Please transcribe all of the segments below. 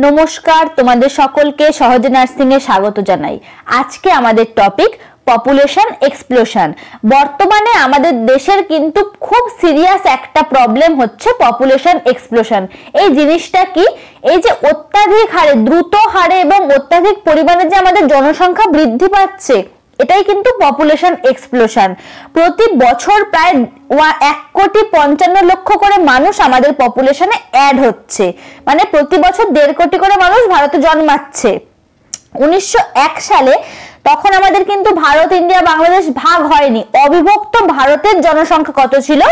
নমস্কার, তোমাদের সকলকে সহজে নার্সিং এ স্বাগত জানাই। আজকে আমাদের টপিক পপুলেশন এক্সপ্লোশন। বর্তমানে আমাদের দেশের কিন্তু খুব সিরিয়াস একটা প্রবলেম হচ্ছে পপুলেশন এক্সপ্লোশন। এই জিনিসটা কি? এই যে অত্যাধিক হারে, দ্রুত হারে এবং অত্যাধিক পরিমাণে যে আমাদের জনসংখ্যা বৃদ্ধি পাচ্ছে, এটাই কিন্তু পপুলেশন এক্সপ্লোশন। প্রতি বছর প্রায় 1,55,00,000 করে মানুষ আমাদের পপুলেশনে অ্যাড হচ্ছে, মানে প্রতি বছর 1.5 কোটি করে মানুষ ভারতে জন্মাচ্ছে। 1901 সালে তখন আমাদের কিন্তু ভারত, ইন্ডিয়া, বাংলাদেশ ভাগ হয়নি। অবিভক্ত ভারতের জনসংখ্যা কত ছিল?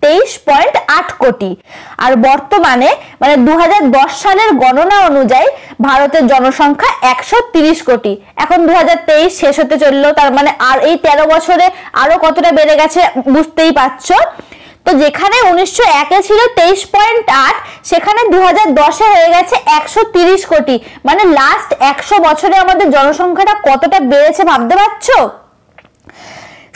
23.8 কোটি। আর বর্তমানে মানে 2010 সালের গণনা অনুযায়ী ভারতের জনসংখ্যা 130 কোটি। এখন 2023 শেষ হতে চললো, তার মানে আর এই 13 বছরে আরো কতটা বেড়ে গেছে বুঝতেই পারছো। তো যেখানে 1901 ছিল 23.8, সেখানে 2010 হয়ে গেছে 130 কোটি। মানে লাস্ট 100 বছরে আমাদের জনসংখ্যাটা কতটা বেড়েছে ভাবতে পারছো?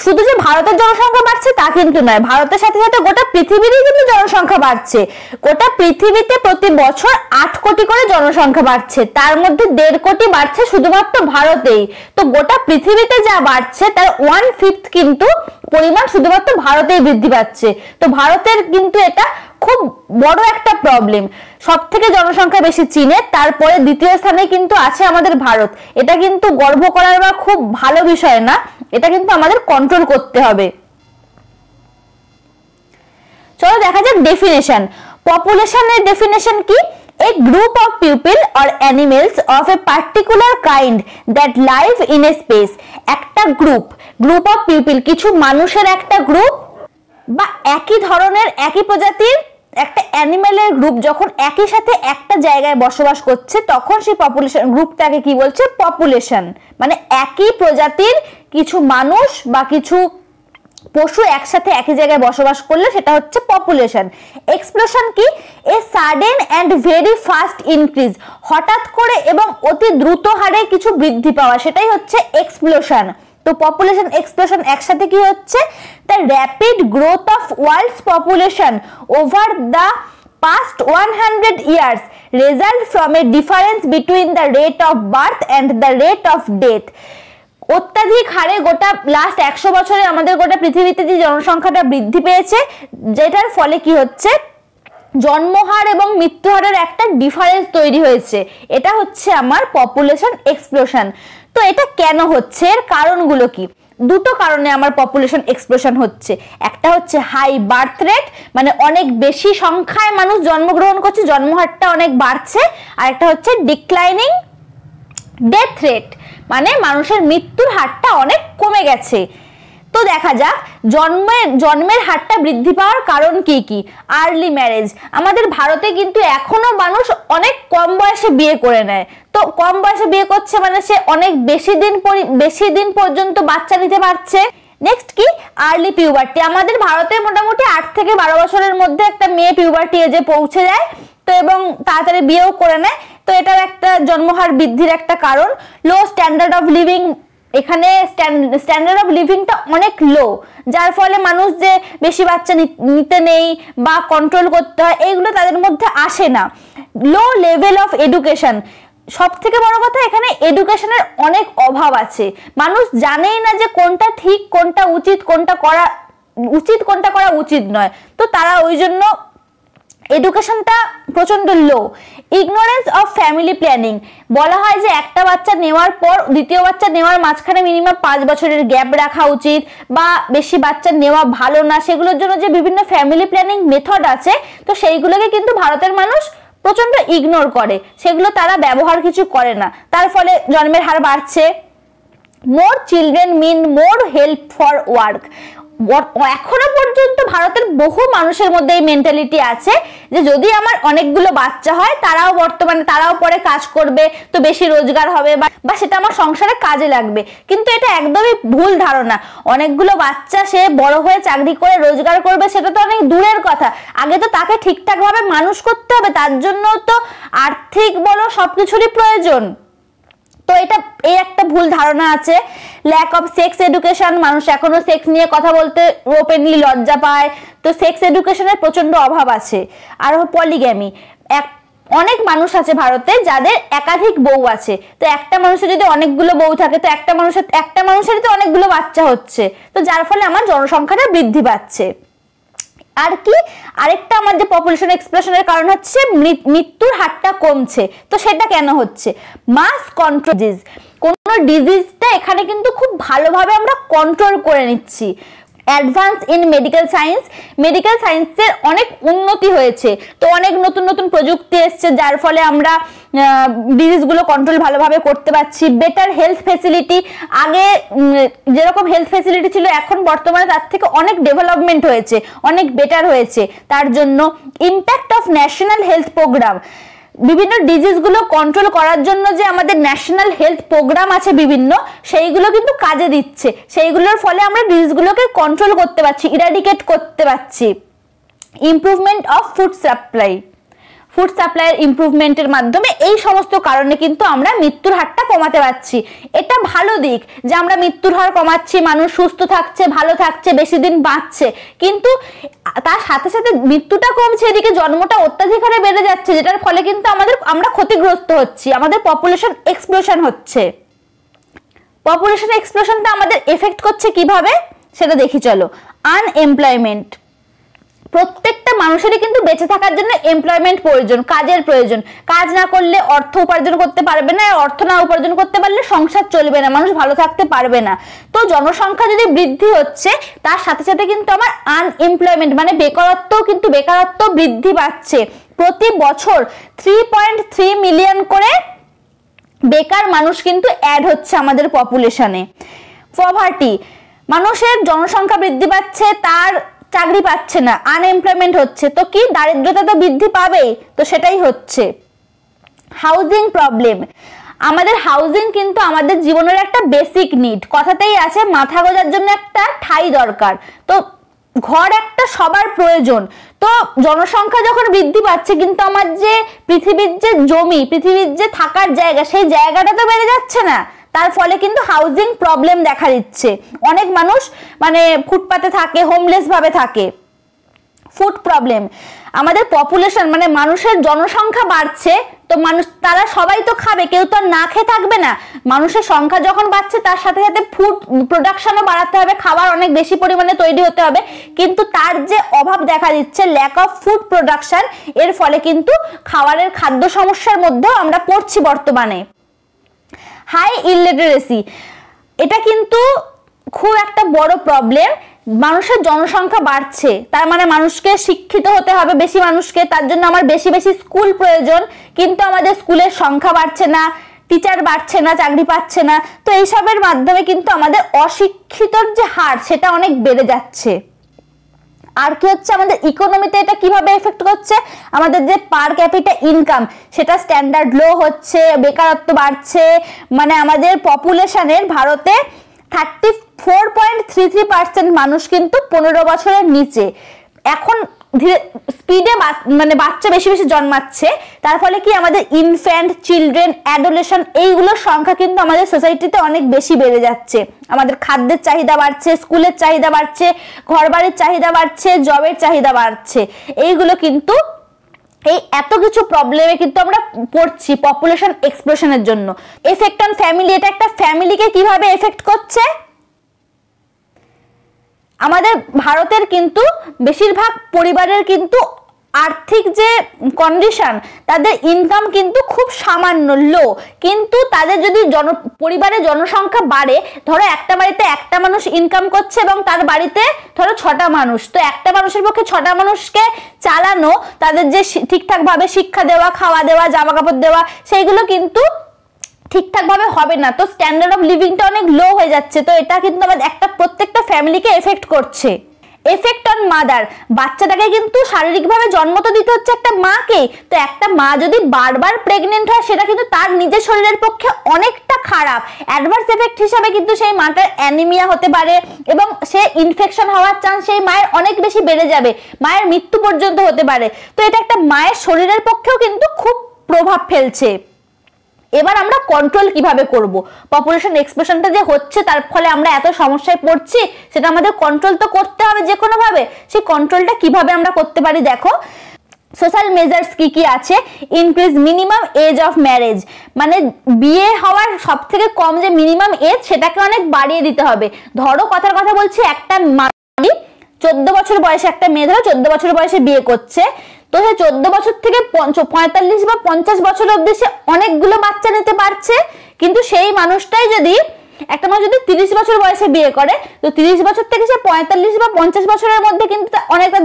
শুধু যে ভারতের জনসংখ্যা বাড়ছে তা কিন্তু নয়, ভারতের সাথে সাথে গোটা পৃথিবীরই কিন্তু জনসংখ্যা বাড়ছে। গোটা পৃথিবীতে প্রতি বছর 8 কোটি করে জনসংখ্যা বাড়ছে, তার মধ্যে 1.5 কোটি বাড়ছে শুধুমাত্র ভারতেই। তো গোটা পৃথিবীতে যা বাড়ছে তার 1/5 কিন্তু পরিমাণ শুধুমাত্র ভারতেই বৃদ্ধি পাচ্ছে। তো ভারতের কিন্তু এটা খুব বড় একটা প্রবলেম। সব থেকে জনসংখ্যা বেশি চীনের, তারপরে দ্বিতীয় স্থানে কিন্তু আছে আমাদের ভারত। এটা কিন্তু গর্ব করার বা খুব ভালো বিষয় না, এটা কিন্তু আমাদের কন্ট্রোল করতে হবে। চলো দেখা যাক ডেফিনেশন। পপুলেশনের ডেফিনেশন কি? A group of people or animals of a particular kind that live in a space. একটা গ্রুপ অফ পিপল, কিছু মানুষের একটা গ্রুপ বা একই ধরনের একই প্রজাতির একটা অ্যানিমেলের গ্রুপ যখন একই সাথে একটা জায়গায় বসবাস করছে, তখন সেই পপুলেশন গ্রুপটাকে কি বলছে? পপুলেশন। মানে একই প্রজাতির কিছু মানুষ বা কিছু পশু একসাথে একই জায়গায় বসবাস করলে সেটা হচ্ছে পপুলেশন। এক্সপ্লোশন কি? A sudden and very fast increase, হঠাৎ করে এবং অতি দ্রুত হারে কিছু বৃদ্ধি পাওয়া, সেটাই হচ্ছে এক্সপ্লোশন। তো পপুলেশন এক্সপ্লোশন একসাথে কি হচ্ছে? The rapid growth of world's population over the past 100 years result from a difference between the rate of birth and the rate of death. অত্যাধিক হারে গোটা লাস্ট 100 বছরে আমাদের গোটা পৃথিবীতে যে জনসংখ্যাটা বৃদ্ধি পেয়েছে, যেটার ফলে কি হচ্ছে? জন্মহার এবং মৃত্যুহারের একটা ডিফারেন্স তৈরি হয়েছে। এটা হচ্ছে আমার পপুলেশন এক্সপ্লোশন। তো এটা কেন হচ্ছে? এর কারণগুলো কি? দুটো কারণে আমার পপুলেশন এক্সপ্লোশন হচ্ছে। একটা হচ্ছে হাই বার্থ রেট, মানে অনেক বেশি সংখ্যায় মানুষ জন্মগ্রহণ করছে, জন্মহারটা অনেক বাড়ছে। আর একটা হচ্ছে ডিক্লাইনিং ডেথ রেট, মানে মানুষের মৃত্যুর হারটা অনেক কমে গেছে। তো দেখা যাক জন্মের হারটা বৃদ্ধি পাওয়ার কারণ কি কি। আর্লি ম্যারেজ, আমাদের ভারতে কিন্তু এখনো মানুষ অনেক কম বয়সে বিয়ে করে নেয়। তো কম বয়সে বিয়ে করছে মানে সে অনেক বেশি দিন পর্যন্ত বাচ্চা নিতে পারছে। নেক্সট কি? আর্লি পিউবার্টি, আমাদের ভারতে মোটামুটি 8 থেকে 12 বছরের মধ্যে একটা মেয়ে পিউবার্টি এজে পৌঁছে যায়, তো এবং তাড়াতাড়ি বিয়েও করে নেয়। তো এটার একটা জন্মহার বৃদ্ধির একটা কারণ। লো স্ট্যান্ডার্ড অফ লিভিং, এখানে স্ট্যান্ডার্ড অফ লিভিংটা অনেক লো, যার ফলে মানুষ যে বেশি বাচ্চা নিতে নেই বা কন্ট্রোল করতে হয়, এইগুলো তাদের মধ্যে আসে না। লো লেভেল অফ এডুকেশন, সব থেকে বড় কথা এখানে এডুকেশনের অনেক অভাব আছে। মানুষ জানেই না যে কোনটা ঠিক, কোনটা উচিত, কোনটা করা উচিত নয়। তো তারা ওই জন্য এডুকেশনটা প্রচন্ড লো। ইগনোরেন্স অফ ফ্যামিলি প্ল্যানিং, বলা হয় যে একটা বাচ্চা নেওয়ার পর দ্বিতীয় বাচ্চা নেওয়ার মাঝখানে মিনিমাম 5 বছরের গ্যাপ রাখা উচিত, বা বেশি বাচ্চা নেওয়া ভালো না। সেগুলোর জন্য যে বিভিন্ন ফ্যামিলি প্ল্যানিং মেথড আছে, তো সেইগুলোকে কিন্তু ভারতের মানুষ প্রচন্ড ইগনোর করে, সেগুলো তারা ব্যবহার কিছু করে না, তার ফলে জন্মের হার বাড়ছে। More children mean more help for work, এখনো পর্যন্ত ভারতের বহু মানুষের মধ্যে এই মেন্টালিটি আছে যে যদি আমার অনেকগুলো বাচ্চা হয় তারাও পরে কাজ করবে, তো বেশি রোজগার হবে বা সেটা আমার সংসারে কাজে লাগবে। কিন্তু এটা একদমই ভুল ধারণা। অনেকগুলো বাচ্চা সে বড় হয়ে চাকরি করে রোজগার করবে সেটা তো অনেক দূরের কথা, আগে তো তাকে ঠিকঠাক ভাবে মানুষ করতে হবে, তার জন্য তো আর্থিক বলো সবকিছুরই প্রয়োজন। তো এই একটা ভুল ধারণা আছে। ল্যাক অফ সেক্স এডুকেশন, মানুষ এখনো সেক্স নিয়ে কথা বলতে ওপেনলি লজ্জা পায়, তো সেক্স এডুকেশনের প্রচন্ড অভাব আছে। আর পলিগ্যামি, অনেক মানুষ আছে ভারতে যাদের একাধিক বউ আছে। তো একটা মানুষের যদি অনেকগুলো বউ থাকে তো একটা মানুষের তো অনেকগুলো বাচ্চা হচ্ছে, তো যার ফলে আমার জনসংখ্যাটা বৃদ্ধি পাচ্ছে। আর কি আরেকটা আমাদের পপুলেশন এক্সপ্লোশনের কারণ হচ্ছে মৃত্যুর হারটা কমছে। তো সেটা কেন হচ্ছে? মাস কন্ট্রোল ডিজিজ, কোন ডিজিজটা এখানে কিন্তু খুব ভালোভাবে আমরা কন্ট্রোল করে নিচ্ছি। অ্যাডভান্স ইন মেডিকেল সায়েন্সের অনেক উন্নতি হয়েছে, তো অনেক নতুন নতুন প্রযুক্তি এসছে যার ফলে আমরা ডিজিজগুলো কন্ট্রোল ভালোভাবে করতে পারছি। বেটার হেলথ ফেসিলিটি, আগে যেরকম হেলথ ফেসিলিটি ছিল এখন বর্তমানে তার থেকে অনেক ডেভেলপমেন্ট হয়েছে, অনেক বেটার হয়েছে। তার জন্য impact of national health programme, বিভিন্ন ডিজিজগুলো কন্ট্রোল করার জন্য যে আমাদের ন্যাশনাল হেলথ প্রোগ্রাম আছে বিভিন্ন, সেইগুলো কিন্তু কাজে দিচ্ছে। সেইগুলোর ফলে আমরা ডিজিজগুলোকে কন্ট্রোল করতে পারছি, ইরাডিকেট করতে পারছি। ইমপ্রুভমেন্ট অফ ফুড সাপ্লাইয়ের ইমপ্রুভমেন্টের মাধ্যমে এই সমস্ত কারণে কিন্তু আমরা মৃত্যুর হারটা কমাতে পারছি। এটা ভালো দিক যে আমরা মৃত্যুর হার কমাচ্ছি, মানুষ সুস্থ থাকছে, ভালো থাকছে, বেশি দিন বাঁচছে, কিন্তু তার সাথে সাথে মৃত্যুটা কমছে, এদিকে জন্মটা অত্যাধিক হারে বেড়ে যাচ্ছে, যেটার ফলে কিন্তু আমরা ক্ষতিগ্রস্ত হচ্ছি, আমাদের পপুলেশন এক্সপ্লোশন হচ্ছে। পপুলেশন এক্সপ্লোশনটা আমাদের এফেক্ট করছে কিভাবে সেটা দেখি চলো। আনএমপ্লয়মেন্ট, প্রত্যেকটা মানুষেরই কিন্তু বেঁচে থাকার জন্য এমপ্লয়মেন্ট প্রয়োজন, কাজের প্রয়োজন। কাজ না করলে অর্থ উপার্জন করতে পারবে না, অর্থ না উপার্জন করতে পারলে সংসার চলবে না, মানুষ ভালো থাকতে পারবে না। তো জনসংখ্যা যদি বৃদ্ধি হচ্ছে তার সাথে সাথে কিন্তু আমার আনএমপ্লয়মেন্ট মানে বেকারত্ব বৃদ্ধি পাচ্ছে। প্রতি বছর 3.3 মিলিয়ন করে বেকার মানুষ কিন্তু অ্যাড হচ্ছে আমাদের পপুলেশনে। পভার্টি, মানুষের জনসংখ্যা বৃদ্ধি পাচ্ছে, তার চাকরি পাচ্ছে না, আনএমপ্লয়মেন্ট হচ্ছে, তো কি দারিদ্রতা তো বৃদ্ধি পাবেই, তো সেটাই হচ্ছে। হাউজিং প্রবলেম, আমাদের হাউজিং কিন্তু আমাদের জীবনের একটা বেসিক নিড, কথাতেই আছে মাথা গোজার জন্য একটা ঠাঁই দরকার, তো ঘর একটা সবার প্রয়োজন। তো জনসংখ্যা যখন বৃদ্ধি পাচ্ছে কিন্তু আমার যে পৃথিবীর যে জমি, পৃথিবীর যে থাকার জায়গা, সেই জায়গাটা তো বেড়ে যাচ্ছে না, তার ফলে কিন্তু হাউজিং প্রবলেম দেখা দিচ্ছে। অনেক মানুষ মানে ফুটপাতে থাকে, হোমলেস ভাবে থাকে। ফুড প্রবলেম, আমাদের পপুলেশন মানে মানুষের জনসংখ্যা বাড়ছে, তো মানুষ তারা সবাই তো খাবে, কেউ তো আর না খেয়ে থাকবে না। মানুষের সংখ্যা যখন বাড়ছে তার সাথে সাথে ফুড প্রোডাকশনও বাড়াতে হবে, খাবার অনেক বেশি পরিমাণে তৈরি হতে হবে, কিন্তু তার যে অভাব দেখা দিচ্ছে, ল্যাক অফ ফুড প্রোডাকশন, এর ফলে কিন্তু খাদ্য সমস্যার মধ্যেও আমরা পড়ছি বর্তমানে। হাই ইলিটারেসি, এটা কিন্তু খুব একটা বড় প্রবলেম। মানুষের জনসংখ্যা বাড়ছে, তার মানে মানুষকে শিক্ষিত হতে হবে, বেশি মানুষকে, তার জন্য আমার বেশি বেশি স্কুল প্রয়োজন, কিন্তু আমাদের স্কুলের সংখ্যা বাড়ছে না, টিচার বাড়ছে না, চাকরি পাচ্ছে না, তো এইসবের মাধ্যমে কিন্তু আমাদের অশিক্ষিতর যে হার সেটা অনেক বেড়ে যাচ্ছে। আর কি হচ্ছে, আমাদের ইকোনমিতে এটা কিভাবে এফেক্ট করছে, আমাদের যে পার ক্যাপিটা ইনকাম সেটা স্ট্যান্ডার্ড লো হচ্ছে, বেকারত্ব বাড়ছে, মানে আমাদের পপুলেশনের ভারতে 34.33% মানুষ কিন্তু 15 বছরের নিচে। এখন ধীরে স্পিডে মানে বাচ্চা বেশি বেশি জন্মাচ্ছে, তার ফলে কি আমাদের ইনফ্যান্ট, চিলড্রেন, অ্যাডোলেশন এইগুলোর সংখ্যা কিন্তু আমাদের সোসাইটিতে অনেক বেশি বেড়ে যাচ্ছে। আমাদের খাদ্যের চাহিদা বাড়ছে, স্কুলের চাহিদা বাড়ছে, ঘরবাড়ির চাহিদা বাড়ছে, জবের চাহিদা বাড়ছে, এইগুলো কিন্তু এই এত কিছু প্রবলেমে কিন্তু আমরা পড়ছি পপুলেশন এক্সপ্লোশনের জন্য। এফেক্ট অন ফ্যামিলি, এটা একটা ফ্যামিলিকে কিভাবে এফেক্ট করছে, আমাদের ভারতের কিন্তু বেশিরভাগ পরিবারের কিন্তু আর্থিক যে কন্ডিশন, তাদের ইনকাম কিন্তু খুব সামান্য, লো, কিন্তু তাদের যদি পরিবারের জনসংখ্যা বাড়ে, ধরো একটা বাড়িতে একটা মানুষ ইনকাম করছে এবং তার বাড়িতে ধরো 6টা মানুষ, তো একটা মানুষের পক্ষে 6টা মানুষকে চালানো, তাদের যে ঠিকঠাক ভাবে শিক্ষা দেওয়া, খাওয়া দেওয়া, জামা কাপড় দেওয়া, সেইগুলো কিন্তু ঠিকঠাক ভাবে হবে না, তো স্ট্যান্ডার্ড অফ লিভিংটা অনেক লো হয়ে যাচ্ছে। তো এটা কিন্তু আমাদের প্রত্যেকটা ফ্যামিলিকে এফেক্ট করছে। এফেক্ট অন মাদার, বাচ্চাটাকে কিন্তু শারীরিকভাবে জন্ম তো দিতে হচ্ছে একটা মাকে, তো একটা মা যদি বারবার প্রেগনেন্ট হয় সেটা কিন্তু তার নিজের শরীরের পক্ষে অনেকটা খারাপ। অ্যাডভার্স এফেক্ট হিসাবে কিন্তু সেই মাটার অ্যানিমিয়া হতে পারে এবং সে ইনফেকশন হওয়ার চান্স সেই মায়ের অনেক বেশি বেড়ে যাবে, মায়ের মৃত্যু পর্যন্ত হতে পারে। তো এটা একটা মায়ের শরীরের পক্ষেও কিন্তু খুব প্রভাব ফেলছে। এবার আমরা কন্ট্রোল কিভাবে করব, পপুলেশন এক্সপ্লোশনটা যে হচ্ছে তার ফলে আমরা এত সমস্যায় পড়ছি, সেটা আমাদের কন্ট্রোল তো করতে হবে যে কোনো ভাবে। সেই কন্ট্রোলটা কিভাবে আমরা করতে পারি দেখো, সোশ্যাল মেজার্স কি কি আছে? Increase minimum age of marriage, মানে বিয়ে হওয়ার সব থেকে কম যে মিনিমাম এজ সেটাকে অনেক বাড়িয়ে দিতে হবে। ধরো কথার কথা বলছি, একটা 14 বছর বয়সে একটা মেয়ে ধরো 14 বছর বয়সে বিয়ে করছে, তো সে 14 বছর থেকে 45 বা 50 বছর অব্দি সে অনেকগুলো বাচ্চা নিতে পারছে। কিন্তু সেই মানুষটাই যদি একটা মানুষ যদি 30 বছর বয়সে বিয়ে করে, তো 30 বছর থেকে সে 45 বা 50 বছরের মধ্যে কিন্তু অনেকটা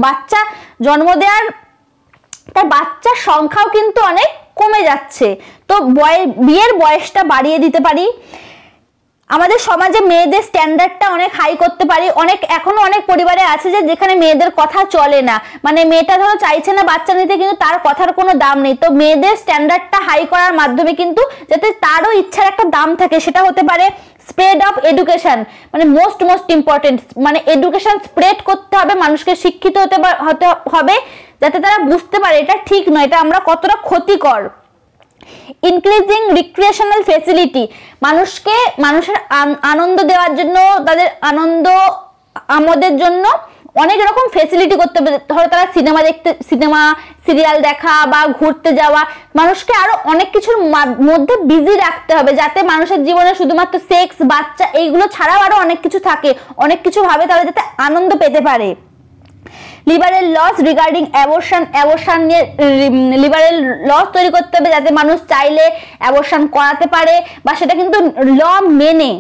বাচ্চা জন্ম দেওয়ার, তার বাচ্চার সংখ্যাও কিন্তু অনেক কমে যাচ্ছে। তো বিয়ের বয়সটা বাড়িয়ে দিতে পারি। আমাদের সমাজে মেয়েদের স্ট্যান্ডার্ডটা অনেক হাই করতে পারি। এখনো অনেক পরিবারে আছে যে যেখানে মেয়েদের কথা চলে না, মানে মেয়েটা ধরো চাইছে না বাচ্চা নিতে, কিন্তু তার কথার কোনো দাম নেই। তো মেয়েদের স্ট্যান্ডার্ডটা হাই করার মাধ্যমে কিন্তু যাতে তারও ইচ্ছার একটা দাম থাকে, সেটা হতে পারে স্প্রেড অফ এডুকেশন, মানে মোস্ট ইম্পর্টেন্ট, মানে এডুকেশন স্প্রেড করতে হবে, মানুষকে শিক্ষিত হতে হবে যাতে তারা বুঝতে পারে এটা ঠিক নয়, এটা আমরা কতটা ক্ষতিকর। ইনক্রিজিং রিক্রিয়েশনাল ফেসিলিটি, মানুষের আনন্দ দেওয়ার জন্য, তাদের আমোদের জন্য অনেক রকম ফেসিলিটি করতে হবে। ধরো তারা সিনেমা সিরিয়াল দেখা বা ঘুরতে যাওয়া, মানুষকে আরো অনেক কিছুর মধ্যে বিজি রাখতে হবে যাতে মানুষের জীবনে শুধুমাত্র সেক্স, বাচ্চা এইগুলো ছাড়াও আরো অনেক কিছু থাকে, অনেক কিছু ভাবে তারা যাতে আনন্দ পেতে পারে। লিবারেল লস রিগার্ডিং অ্যাবর্শন নিয়ে লিবারেল লস তৈরি করতে হবে যাতে মানুষ চাইলে অ্যাবর্শন করাতে পারে বা সেটা কিন্তু ল মেনে।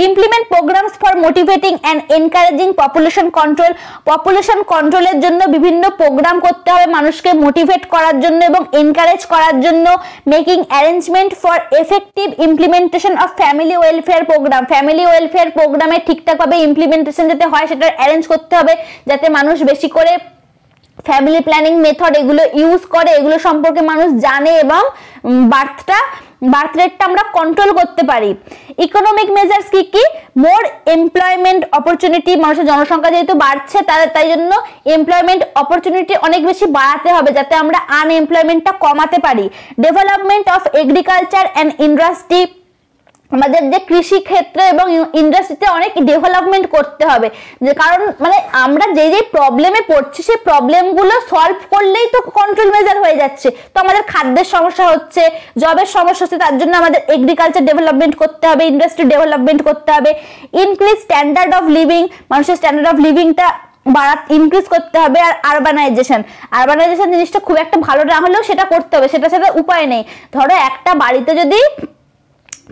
Implement programs for motivating and encouraging population control, population কন্ট্রোলের জন্য বিভিন্ন প্রোগ্রাম করতে হবে মানুষকে মোটিভেট করার জন্য এবং এনকারেজ করার জন্য। Making arrangement for effective implementation of family welfare programme, family welfare প্রোগ্রামে ঠিকঠাকভাবে ইমপ্লিমেন্টেশন যাতে হয় সেটা অ্যারেঞ্জ করতে হবে যাতে মানুষ বেশি করে ফ্যামিলি প্ল্যানিং মেথড এগুলো ইউজ করে, এগুলো সম্পর্কে মানুষ জানে এবং বার্থ রেটটা আমরা কন্ট্রোল করতে পারি। ইকোনমিক মেজার্স কি কি? মোর এমপ্লয়মেন্ট অপরচুনিটি, মানুষের জনসংখ্যা যেহেতু বাড়ছে তাই জন্য এমপ্লয়মেন্ট অপরচুনিটি অনেক বেশি বাড়াতে হবে যাতে আমরা আনএমপ্লয়মেন্টটা কমাতে পারি। Development of agriculture and industry, আমাদের যে কৃষি ক্ষেত্রে এবং ইন্ডাস্ট্রিতে অনেক ডেভেলপমেন্ট করতে হবে, যে কারণ মানে আমরা যে প্রবলেমে পড়ছি সেই প্রবলেমগুলো সলভ করলেই তো কন্ট্রোল মেজার হয়ে যাচ্ছে। তো আমাদের খাদ্যের সমস্যা হচ্ছে, জবের সমস্যা হচ্ছে, তার জন্য আমাদের এগ্রিকালচার ডেভেলপমেন্ট করতে হবে, ইন্ডাস্ট্রি ডেভেলপমেন্ট করতে হবে। ইনক্রিজ স্ট্যান্ডার্ড অফ লিভিং, মানুষের স্ট্যান্ডার্ড অফ লিভিংটা ইনক্রিজ করতে হবে। আর আরবানাইজেশন জিনিসটা খুব একটা ভালো না হলেও সেটা করতে হবে, সেটা উপায় নেই। ধরো একটা বাড়িতে যদি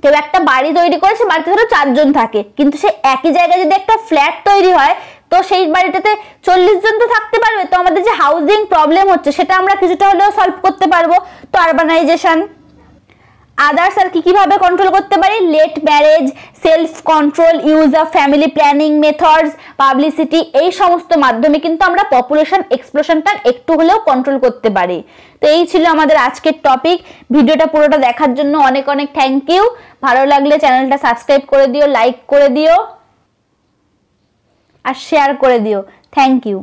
কেউ একটা বাড়ি তৈরি করেছে, বাড়িতে ধরো 4 জন থাকে, কিন্তু সে একই জায়গায় যদি একটা ফ্ল্যাট তৈরি হয় তো সেই বাড়িটাতে 40 জন তো থাকতে পারবে। তো আমাদের যে হাউজিং প্রবলেম হচ্ছে সেটা আমরা কিছুটা হলেও সলভ করতে পারবো। তো আরবানাইজেশন। আদার্স আর কিভাবে কন্ট্রোল করতে পারি? Late marriage, self control, use of family planning methods, publicity, এই সমস্ত মাধ্যমে কিন্তু আমরা পপুলেশন এক্সপ্লোশনটা একটু হলেও কন্ট্রোল করতে পারি। তো এই ছিল আমাদের আজকের টপিক। ভিডিওটা পুরোটা দেখার জন্য অনেক থ্যাংক ইউ। ভালো লাগলে চ্যানেলটা সাবস্ক্রাইব করে দিও, লাইক করে দিও আর শেয়ার করে দিও। Thank you.